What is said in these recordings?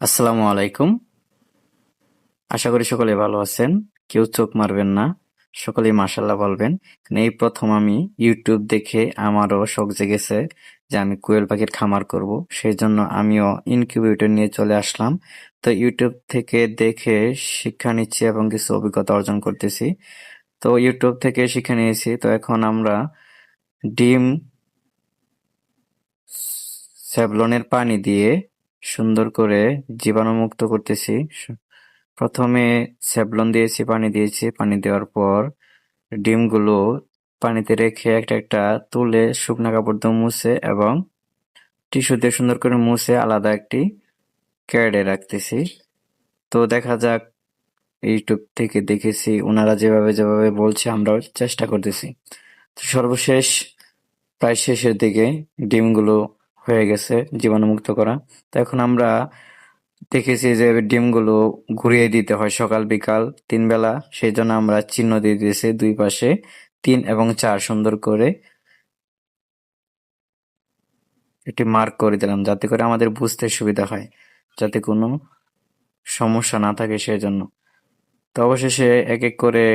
আসসালামু আলাইকুম। আশা করি সকলে ভালো আছেন। কেউ চোখ মারবেন না, সকলেই মাশাআল্লাহ বলবেন। কারণ এই প্রথম আমি ইউটিউব দেখে আমারও শখ জেগেছে যে আমি কোয়েল পাখির খামার করব। সেই জন্য আমিও ইনকিউবেটর নিয়ে চলে আসলাম। তো ইউটিউব থেকে দেখে শিক্ষা নিচ্ছি এবং কিছু অভিজ্ঞতা অর্জন করতেছি। তো ইউটিউব থেকে শিক্ষা নিয়েছি। তো এখন আমরা ডিম স্যাভলনের পানি দিয়ে সুন্দর করে জীবাণুমুক্ত করতেছি। প্রথমে স্যাভলন দিয়েছি, পানি দিয়েছি। পানি দেওয়ার পর ডিমগুলো পানিতে রেখে একটা একটা তুলে শুকনা কাপড় দিয়ে মুছে এবং টিস্যু দিয়ে সুন্দর করে মুছে আলাদা একটি ক্যারেটে রাখতেছি। তো দেখা যাক, ইউটিউব থেকে দেখেছি ওনারা যেভাবে যেভাবে বলছে আমরাও চেষ্টা করতেছি। তো সর্বশেষ প্রায় শেষের দিকে ডিমগুলো হয়ে গেছে জীবাণুমুক্ত করা। তো এখন আমরা দেখেছি যে ডিমগুলো ঘুরিয়ে দিতে হয় সকাল বিকাল ৩ বেলা। সেই জন্য আমরা চিহ্ন দিয়ে দিয়েছি দুই পাশে ৩ এবং ৪ সুন্দর করে একটি মার্ক করে দিলাম, যাতে করে আমাদের বুঝতে সুবিধা হয়, যাতে কোনো সমস্যা না থাকে সেজন্য। তো অবশেষে এক এক করে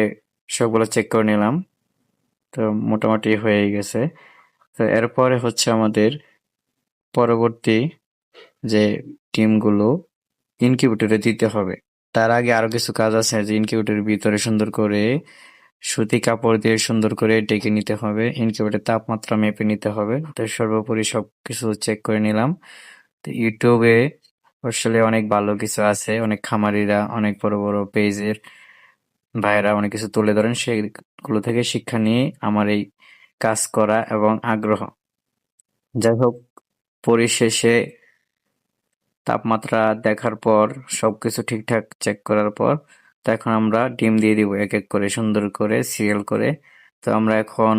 সবগুলো চেক করে নিলাম। তো মোটামুটি হয়ে গেছে। তো এরপরে হচ্ছে আমাদের পরবর্তী যে ডিমগুলো ইনকিউবেটরে দিতে হবে। তার আগে আরো কিছু কাজ আছে, যে ইনকিউবেটরের ভিতরে সুন্দর করে সুতি কাপড় দিয়ে সুন্দর করে ডেকে নিতে হবে। ইনকিউবেটরের তাপমাত্রা মেপে নিতে হবে। তো সর্বোপরি সবকিছু চেক করে নিলাম। তো ইউটিউবে আসলে অনেক ভালো কিছু আছে। অনেক খামারিরা, অনেক বড় বড় পেজের ভাইয়েরা অনেক কিছু তুলে ধরেন। সেগুলো থেকে শিক্ষা নিয়ে আমার এই কাজ করা এবং আগ্রহ। যাই হোক, পরিশেষে তাপমাত্রা দেখার পর সবকিছু ঠিকঠাক চেক করার পর তো এখন আমরা ডিম দিয়ে দিব এক এক করে সুন্দর করে সিরিয়াল করে। তো আমরা এখন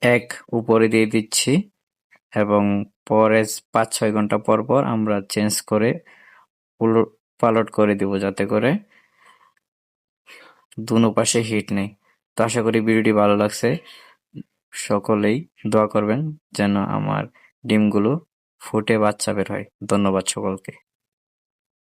এক উপরে দিয়ে দিচ্ছি এবং পরে ৫-৬ ঘন্টা পর পর আমরা চেঞ্জ করে উলট পালট করে দিব, যাতে করে দুনো পাশে হিট নেই। তো আশা করি ভিডিওটি ভালো লাগছে। সকলেই দোয়া করবেন যেন আমার ডিমগুলো ফুটে বাচ্চা বের হয়। ধন্যবাদ সকলকে।